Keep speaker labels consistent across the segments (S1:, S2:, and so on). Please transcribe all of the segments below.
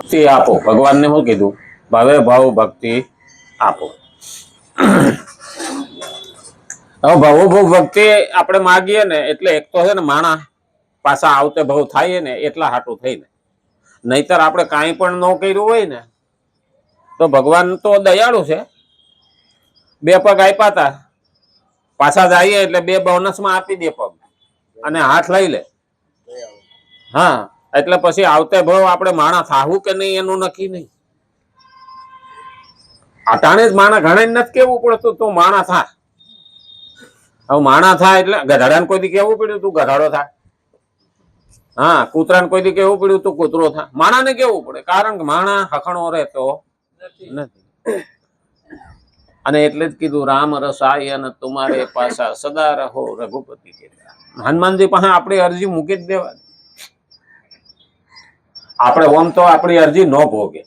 S1: ભક્તિ આપો. ભગવાનને શું કીધું? ભાવે ભાવ ભક્તિ આપો. હવે ભાવો ભાવ ભક્તિ આપણે માગીએ ને એટલે એક તો છે ને માણા પાછા આવતે ભાવ થાય ને એટલા હાટું થઈને, નહીતર આપણે કાંઈ પણ ન કર્યું હોય ને તો ભગવાન તો દયાળુ છે. 2 પગ આપ્યા હતા, પાછા જઈએ એટલે 2 બોનસમાં આપી દે પગ અને હાથ લઈ લે. હા, એટલે પછી આવતે ભાવ આપણે માણા થાવું કે નહીં એનું નક્કી નહીં. અટાણે જ માણા ઘણા નથી કેવું પડતું તું માણા થા. હવે માણા થા એટલે ગધાડાને કોઈ દી કેવું પડ્યું તું ગધાડો થા? હા, કૂતરાને કોઈ દી કેવું પડ્યું તું કૂતરો થા? માણાને કેવું પડે, કારણ કે માણા હખણો રહેતો નથી. અને એટલે જ કીધું રામ રસાય અને તુમારે પાસા સદા રહો રઘુપતિ કે. હનુમાનજી પાસે આપણી અરજી મૂકી જ દેવાની. આપણે ઓમ તો આપણી અરજી ન ભોગે.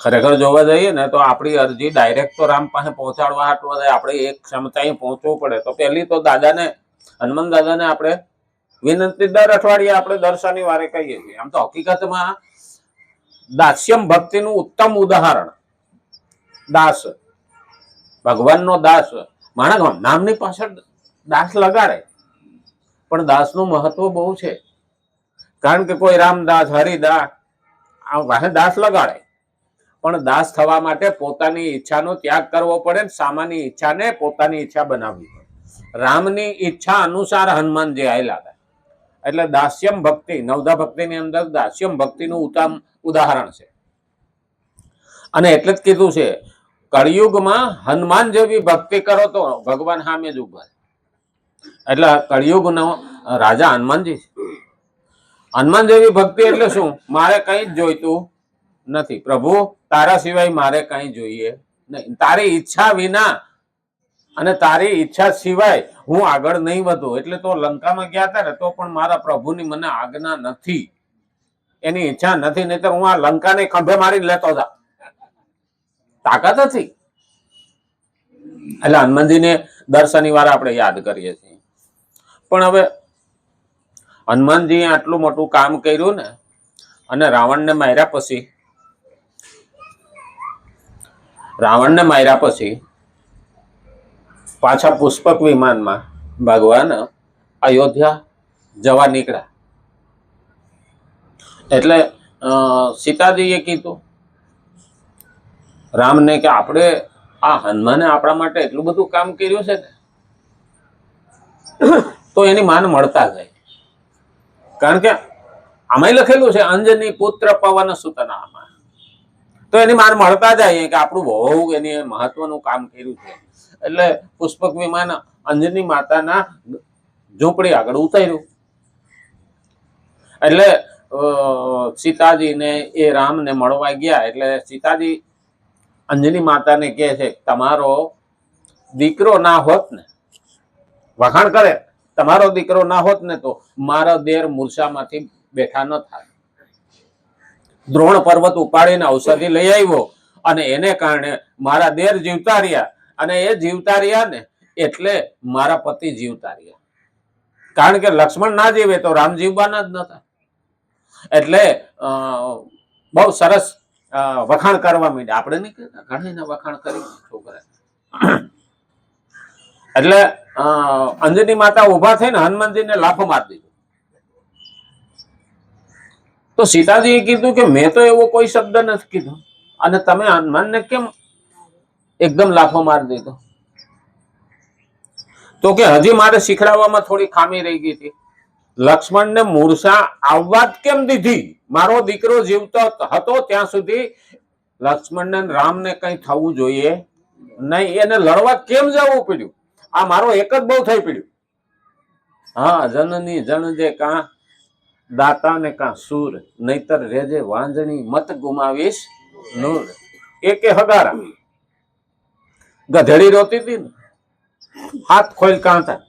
S1: ખરેખર જોવા જઈએ ને તો આપણી અરજી ડાયરેક્ટ તો રામ પાસે પહોંચાડવા હાટવા આપણે એક ક્ષમતાએ પહોંચવું પડે. તો પહેલી તો દાદાને, હનુમાન દાદાને આપણે વિનંતી દર અઠવાડિયે આપણે દર શનિવારે કહીએ છીએ. આમ તો હકીકતમાં દાસ્યમ ભક્તિનું ઉત્તમ ઉદાહરણ દાસ, ભગવાનનો દાસ. માણસ નામની પાછળ દાસ લગાડે, પણ દાસનું મહત્વ બહુ છે. કારણ કે કોઈ રામદાસ, હરિદાસ આ દાસ લગાડે, પણ દાસ થવા માટે પોતાની ઈચ્છાનો ત્યાગ કરવો પડે. સામાની ઈચ્છાને પોતાની ઈચ્છા બનાવવી પડે. રામની ઈચ્છા અનુસાર હનુમાનજી આયેલા હતા. એટલે દાસ્યમ ભક્તિ, નવધા ભક્તિની અંદર દાસ્યમ ભક્તિનું ઉત્તમ ઉદાહરણ છે. અને એટલે જ કીધું છે કળિયુગમાં હનુમાન જેવી ભક્તિ કરો તો ભગવાન સામે જ ઉભા. એટલે કળિયુગનો રાજા હનુમાનજી છે. હનુમાન જેવી ભક્તિ એટલે શું? મારે કઈ જ જોઈતું નથી પ્રભુ, તારા સિવાય મારે કઈ જોઈએ નહીં. તારી ઈચ્છા વિના અને તારી ઈચ્છા સિવાય હું આગળ નહીં વધું. એટલે તો લંકામાં ગયા હતા ને તો પણ મારા પ્રભુની મને આજ્ઞા નથી, એની ઈચ્છા નથી, નહીતર હું આ લંકાને ખંભે મારી લેતો હતા. તાકાત હતી. એટલે હનુમાનજીને દર શનિવારે આપણે યાદ કરીએ છીએ. પણ હવે હનુમાનજીએ આટલું મોટું કામ કર્યું ને, અને રાવણને માર્યા પછી પાછા પુષ્પક વિમાનમાં ભગવાન અયોધ્યા જવા નીકળ્યા. એટલે સીતાજીએ કીધું રામને કે આપણે આ હનુમાને આપણા માટે એટલું બધું કામ કર્યું છે ને, તો એની માન મળતા જાય. કારણ કે આમાં લખેલું છે અંજની પુત્ર પવન સુતનામા, તો એની માન મળતા જાય કે આપણું બહુ એની મહત્વનું કામ કર્યું છે. એટલે પુષ્પક વિમાન અંજની માતાના ઝૂંપડી આગળ ઉતાર્યું. એટલે સીતાજીને એ રામને મળવા ગયા. એટલે સીતાજી અંજની માતાને કહે છે તમારો દીકરો ના હોત ને, વખાણ કરે, તમારો દીકરો ના હોત ને તો મારા દેર મૂર્છામાંથી બેઠા ન થાય. દ્રોણ પર્વત ઉપાડીને ઔષધિ લઈ આવ્યો અને એને કારણે મારા દેર જીવતા રહ્યા, અને એ જીવતા રહ્યા ને એટલે મારા પતિ જીવતા રહ્યા. કારણ કે લક્ષ્મણ ના જીવે તો રામ જીવવાના જ નતા. એટલે બહુ સરસ વખાણ કરવા માંડ્યા. આપણે નહીં કહેતા ઘણા વખાણ કરી છોકરા. એટલે અંજની માતા ઉભા થઈને હનુમાનજીને લાફો મારી દીધો. તો સીતાજીએ કીધું કે મેં તો એવો કોઈ શબ્દ નથી કીધો, અને તમે હનુમાનને કેમ એકદમ લાફો મારી દીધો? તો કે હજી મારે શીખડાવવામાં થોડી ખામી રહી ગઈ હતી. લક્ષ્મણને મૂર્છા આવવા જ કેમ દીધી? મારો દીકરો જીવતો હતો ત્યાં સુધી લક્ષ્મણને રામને કઈ થવું જોઈએ નહીં. એને લડવા કેમ જવું પડ્યું? આ મારો એક જ બહુ થઈ પડ્યું. હા, જનની જણ જે કાં દાતા ને કાં સૂર, નહીતર રેજે વાંજણી મત ગુમાવીશ નૂર. એકે હગારા ગધેડી રોતી હતી ને, હાથ ખોલ કાંતા.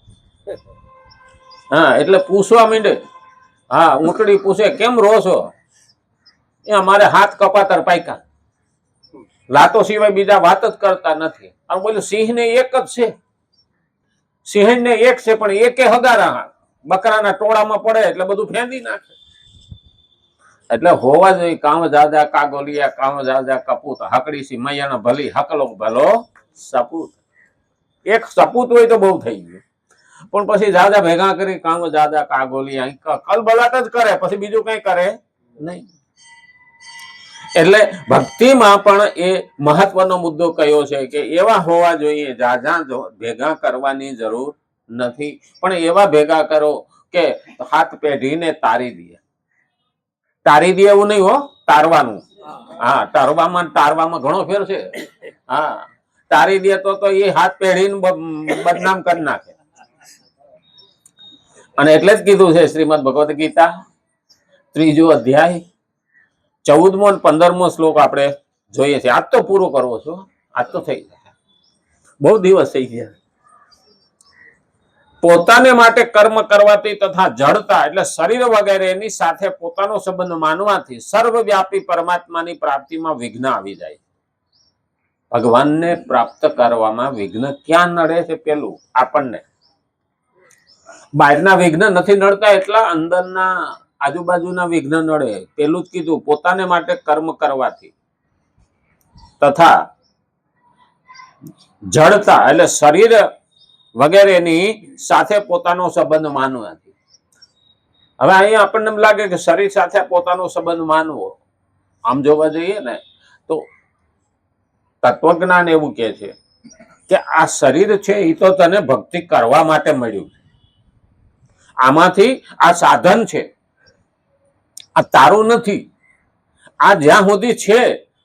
S1: હા, એટલે પૂછવા માંડે. હા, ઊંટડી પૂછે કેમ રો છો? એ અમારે હાથ કપાતર પાયકા, લાતો સિવાય બીજા વાત જ કરતા નથી. આ બોલ્યું સિંહ ને એક જ છે, સિંહ ને એક છે, પણ એકે હગારા બકરાના ટોળામાં પડે એટલે બધું ફેંદી નાખે. એટલે હોવા જોઈએ કામ જાદા કાગોલિયા કામ જાદા કપૂત હકડી સી મૈયાનો ભલી હકલો ભલો સપૂત. એક સપૂત હોય તો બહુ થઈ ગયું, પણ પછી જાદા ભેગા કરી કામ જાદા કાગોલિયા કલબલાટ જ કરે, પછી બીજું કઈ કરે નહીં. એટલે ભક્તિમાં પણ એ મહત્વનો મુદ્દો કયો છે કે એવા હોવા જોઈએ જાજા ભેગા કરવાની જરૂર નથી, પણ એવા ભેગા કરો કે હાથ પેઢીને તારી દે. તારી દે એવું નહીં હો, તારવાનું. હા, તારવામાં ઘણો ફેર છે. હા, તારી દે તો એ હાથ પેઢીને બદનામ કરી નાખે. અને એટલે જ કીધું છે શ્રીમદ ભગવદ ગીતા 3 અધ્યાય 14મો અને 15મો શ્લોક આપણે જોઈએ છીએ. આજ તો પૂરો કરવો છો, આજ તો થઈ જાય, બહુ દિવસ થઈ ગયા. પોતાને માટે કર્મ કરવાથી તથા જડતા એટલે શરીર વગેરેની સાથે પોતાનો સંબંધ માનવાથી સર્વવ્યાપી પરમાત્માની પ્રાપ્તિમાં વિઘ્ન આવી જાય. ભગવાનને પ્રાપ્ત કરવામાં વિઘ્ન ક્યાં નડે છે? પેલું આપણને બહારના વિઘ્ન નથી નડતા, એટલા અંદરના આજુબાજુના વિઘ્ન નડે. પેલું જ કીધું, પોતાને માટે કર્મ કરવાથી તથા જડતા એટલે શરીર વગેરેની સાથે પોતાનો સંબંધ માનવાથી. હવે અહીંયા આપણને એમ લાગે કે શરીર સાથે પોતાનો સંબંધ માનવો, આમ જોવા જઈએ ને તો તત્વજ્ઞાન એવું કે છે કે આ શરીર છે એ તો તને ભક્તિ કરવા માટે મળ્યું છે. આમાંથી આ સાધન છે, આ તારું નથી. આ જ્યાં સુધી છે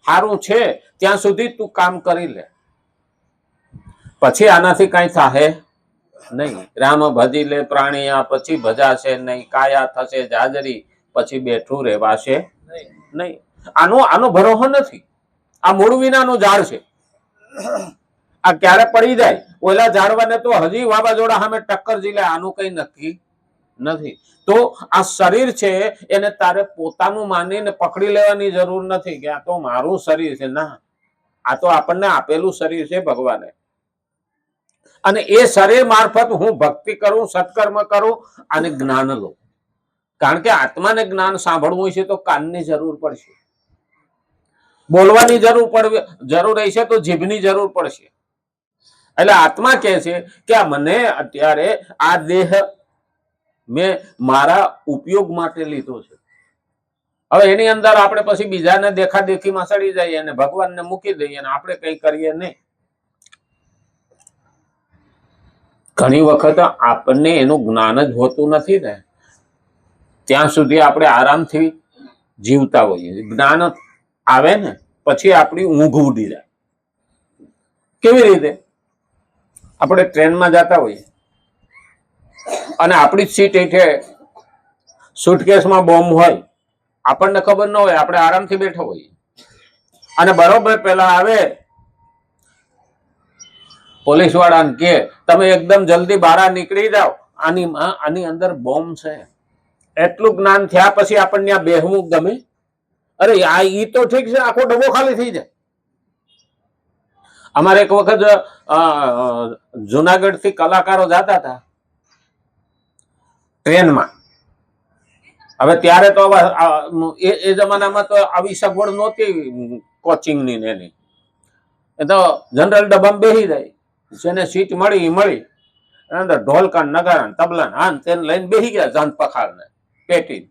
S1: સારું છે ત્યાં સુધી તું કામ કરી લે, પછી આનાથી કઈ થાહે નહીં. રામ ભજી લે પ્રાણીયા પછી ભજાશે નહીં, કાયા થશે જાજરી પછી બેઠું રહેવાશે નહીં. આનો ભરોસો નથી. આ મૂળ વિનાનું ઝાડ છે, આ ક્યારે પડી જાય. ઓલા ઝાડવાને તો હજી વાવાઝોડા સામે ટક્કર જી લે, આનું કઈ નક્કી નથી. તો આ શરીર છે એને તારે પોતાનું માનીને પકડી લેવાની જરૂર નથી કે આ તો મારું શરીર છે. ના, આ તો આપણને આપેલું શરીર છે ભગવાને, અને એ શરીર મારફત હું ભક્તિ કરું, સત્કર્મ કરું અને જ્ઞાન લઉં. કારણ કે આત્માને જ્ઞાન સાંભળવું છે તો કાનની જરૂર પડશે, બોલવાની જરૂર રહેશે તો જીભની જરૂર પડશે. એટલે આત્મા કહે છે કે મને અત્યારે આ દેહ મેં મારા ઉપયોગ માટે લીધો છે. હવે એની અંદર આપણે પછી બીજાને દેખાદેખીમાં સડી જઈએ અને ભગવાનને મૂકી દઈએ અને આપણે કઈ કરીએ નહીં. ઘણી વખત આપણને એનું જ્ઞાન જ હોતું નથી ને, ત્યાં સુધી આપણે આરામથી જીવતા હોઈએ. જ્ઞાન આવે ને પછી આપણી ઊંઘ ઉડી જાય. કેવી રીતે? આપણે ટ્રેનમાં જતા હોઈએ અને આપણી સીટ હેઠે સુટકેસમાં બોમ્બ હોય, આપણને ખબર ન હોય, આપણે આરામથી બેઠા હોઈએ અને બરોબર પેલા આવે પોલીસ વાળાને કે તમે એકદમ જલ્દી બહાર નીકળી જાઓ, આની અંદર બોમ્બ છે. એટલું જ્ઞાન થયા પછી આપણને આ બેહવું ગમે? અરે આ ઈ તો ઠીક છે, આખો ડબ્બો ખાલી થઈ જાય. અમારે એક વખત જુનાગઢ થી કલાકારો જતા હતા ટ્રેનમાં. હવે ત્યારે તો એ જમાનામાં તો આવી સગવડ નહોતી કોચિંગની ને એની. એ તો જનરલ ડબ્બામાં બેસી જાય, જેને સીટ મળી અંદર ઢોલકા નગારા તબલા હાન તેને લઈને બેસી ગયા જાન પખાડને પેટી.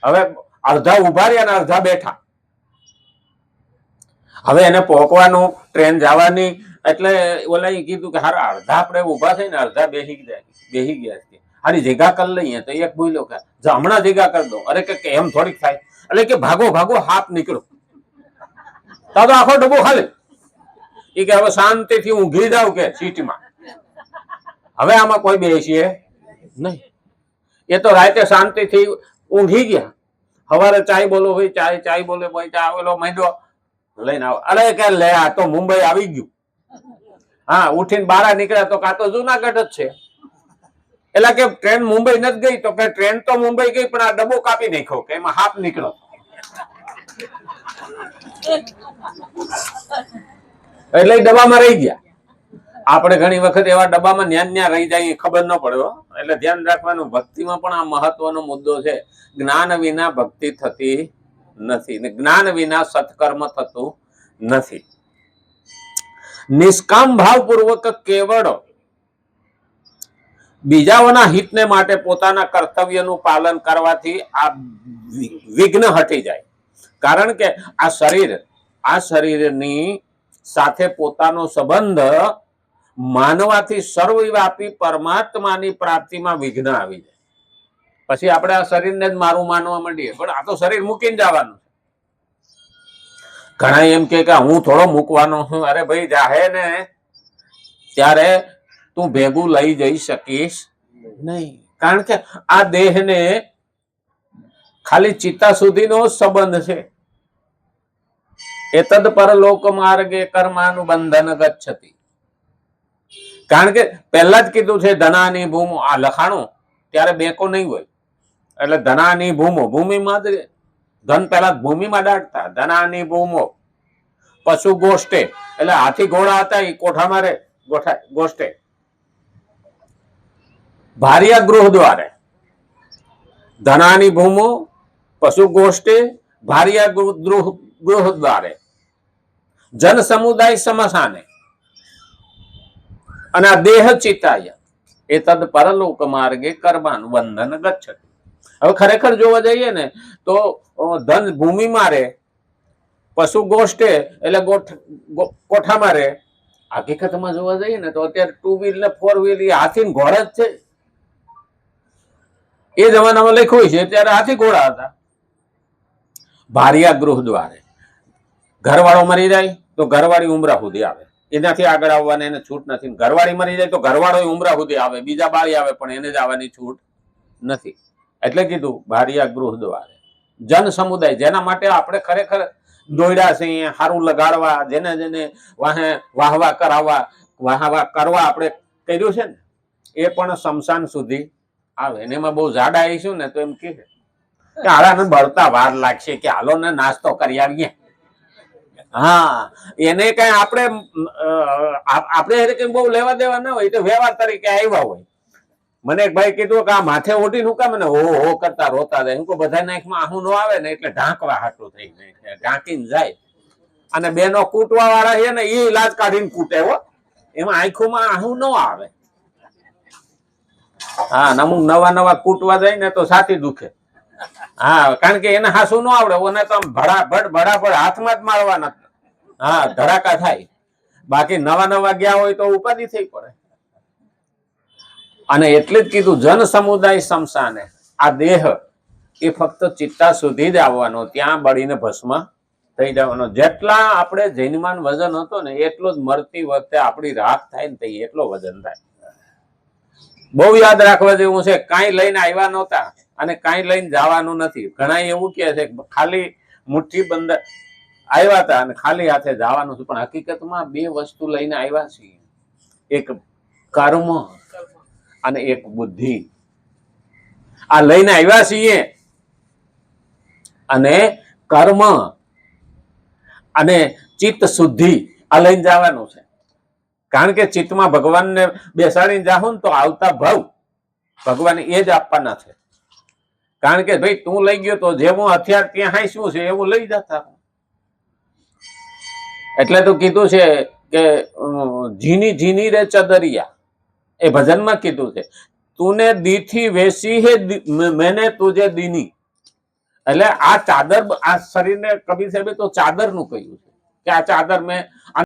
S1: હવે અડધા ઉભા રહ્યા અને અડધા બેઠા. હવે એને પહોંચવાનું, ટ્રેન જવાની, એટલે ઓલા કીધું કે હારા અડધા આપણે ઉભા થઈને અડધા બેસી ગયા છે, હારી જગ્યા કરી લઈએ. તો એક બોલ્યો કે હમણાં જગ્યા કરી દો. અરે કે એમ થોડીક થાય. એટલે કે ભાગો હાથ નીકળો, તો આખો ડબ્બો ખાલી. એ કે હવે શાંતિથી ઊંઘી જાવ કે સીટમાં, હવે આમાં કોઈ બેસીએ નહીં. એ તો રાતે શાંતિથી ઊંઘી ગયા. સવારે ચાય બોલો ભાઈ, ચાય બોલે ભાઈ, ચા આવેલો માંડ્યો લઈને આવો. અરે કે લે આ તો મુંબઈ આવી ગયું. હા, ઉઠીને બહાર નીકળ્યા તો કાં તો જુનાગઢ જ છે. એટલે કે ટ્રેન મુંબઈ નથી ગઈ, તો કે ટ્રેન તો મુંબઈ ગઈ પણ આ ડબ્બો કાપી નાખ્યો કે એમાં હાફ નીકળો. એટલે ડબ્બામાં રહી ગયા. આપણે ઘણી વખત એવા ડબ્બામાં ન્યા રહી જાય, ખબર ન પડે. એટલે ધ્યાન રાખવાનું, ભક્તિમાં પણ આ મહત્વનો મુદ્દો છે. જ્ઞાન વિના ભક્તિ થતી નથી ને જ્ઞાન વિના સત્કર્મ થતું નથી. નિષ્કામ ભાવપૂર્વક કેવળ બીજાઓના હિતને માટે પોતાના કર્તવ્યનું પાલન કરવાથી આ વિઘ્ન હટી જાય. કારણ કે આ શરીરની સાથે પોતાનો સંબંધ માનવાથી સર્વવ્યાપી પરમાત્માની પ્રાપ્તિમાં વિઘ્ન આવી જાય. પછી આપણે આ શરીરને જ મારું માનવા માંડીએ, પણ આ તો શરીર મૂકીને જવાનું. ઘણા એમ કે હું થોડો મૂકવાનો છું. અરે ભાઈ, જાહે ને ત્યારે તું ભેગું લઈ જઈ શકીશ નહીં. કારણ કે આ દેહને ખાલી ચિત્તા સુધીનો સંબંધ છે. એતદ પરલોક માર્ગે કર્માનુબંધન ગચ્છતિ. કારણ કે પહેલા જ કીધું છે ધનાની ભૂમો. આ લખાણું ત્યારે બેંકો નહીં હોય, એટલે ધનાની ભૂમો, ભૂમિમાં જ ધન પહેલા ભૂમિમાં દાટતા. ધનાની ભૂમો પશુ ગોષ્ઠે, એટલે હાથી ઘોડા હતા એ કોઠામાં રે ગોષ્ઠે. ભાર્યા ગૃહ દ્વારે, ધનાની ભૂમો પશુ ગોષ્ઠે ભાર્યા ગૃહ દ્વારે, જન સમુદાય સમસાને, અને આ દેહ ચિતાય એ તદ પરલોક માર્ગે કર્માનું બંધન ગચ્છતિ. હવે ખરેખર જોવા જઈએ ને તો ધન ભૂમિમાં રે, પશુ ગોષ્ઠે એટલે કોઠામાં રે. હકીકતમાં જોવા જઈએ ને તો અત્યારે 2 વ્હીલ ને 4 વ્હીલ એ હાથી ઘોડા જ છે. એ જમાનામાં લખ્યું છે ત્યારે હાથી ઘોડા હતા. ભાર્યા ગૃહ દ્વારે, ઘરવાળો મરી જાય તો ઘરવાળી ઉમરા સુધી આવે, એનાથી આગળ આવવાની એને છૂટ નથી. ઘરવાળી મરી જાય તો ઘરવાળો ઉમરા સુધી આવે, બીજા બાળી આવે પણ એને જ આવવાની છૂટ નથી. એટલે કીધું ભાર્યા ગૃહ દ્વારે. જન સમુદાય, જેના માટે આપણે ખરેખર દોડ્યા છે, સારું લગાડવા, જેને જેને વાહવા કરવા આપણે કર્યું છે ને, એ પણ શમશાન સુધી આવે. અને એમાં બહુ જાડા આવીશું ને તો એમ કે હાલાને બળતા વાર લાગશે, કે હાલો ને નાસ્તો કરી આવીએ. હા, એને કઈ આપણે કઈ બહુ લેવા દેવા ના હોય, તો વ્યવહાર તરીકે આવ્યા હોય. મને એક ભાઈ કીધું કે આ માથે ઓઢી નું કામ ને હો કરતા રોતા જાય. હું બધા નાખમાં આહું ન આવે ને એટલે ઢાંકવા હાટું થઈ જાય, ઢાંકીને જાય. અને બેનો કૂટવા વાળા છે ને એ ઇલાજ કાઢીને કૂટે હો, એમાં આંખોમાં આહું ન આવે. હા, અમુક નવા કૂટવા જાય ને તો છાતી દુખે. હા, કારણ કે એને હાસું ન આવડે, ઓને તો ભડાભડ હાથમાં જ મારવાના. હા, ધડાકા થાય. બાકી નવા ગયા હોય તો ઉપાધિ થઈ પડે. અને એટલે જ કીધું જન સમુદાય શમશાને. આ દેહ એ ફક્ત ચિત્તા સુધી જ આવવાનો, ત્યાં બળીને ભસ્મ થઈ જવાનો. જેટલા આપણે જૈનમાન વજન હતો ને એટલો જ મરતી વખતે આપણી રાખ થાય ને એટલો વજન થાય. બહુ યાદ રાખવા જેવું છે. કાંઈ લઈને આવ્યા નહોતા અને કાંઈ લઈને જવાનું નથી. ઘણા એવું કહે છે ખાલી મુઠ્ઠી બંધ આવ્યા હતા અને ખાલી હાથે જવાનું છે, પણ હકીકતમાં 2 વસ્તુ લઈને આવ્યા છીએ. એક કર્મ અને એક બુદ્ધિ. આ લઈને આવ્યા છીએ, અને કર્મ અને ચિત્ત શુદ્ધિ આ લઈને જવાનું છે. કારણ કે ચિત્તમાં ભગવાનને બેસાડીને જાહું ને તો આવતા ભાવ ભગવાન એ જ આપવાના છે. કારણ કે ભાઈ તું લઈ ગયો તો જેવું હથિયાર ત્યાં હાંસ્યું છે એવું લઈ જતા. એટલે તો કીધું છે કે ઝીની ઝીની રે ચદરિયા, એ ભજનમાં કીધું છે. તુને દીથી વેસી હે મેને તુજે દીની. એટલે આ ચાદર, આ શરીરને કબીર સાહેબે તો ચાદર નું કહ્યું છે કે આ ચાદર મેં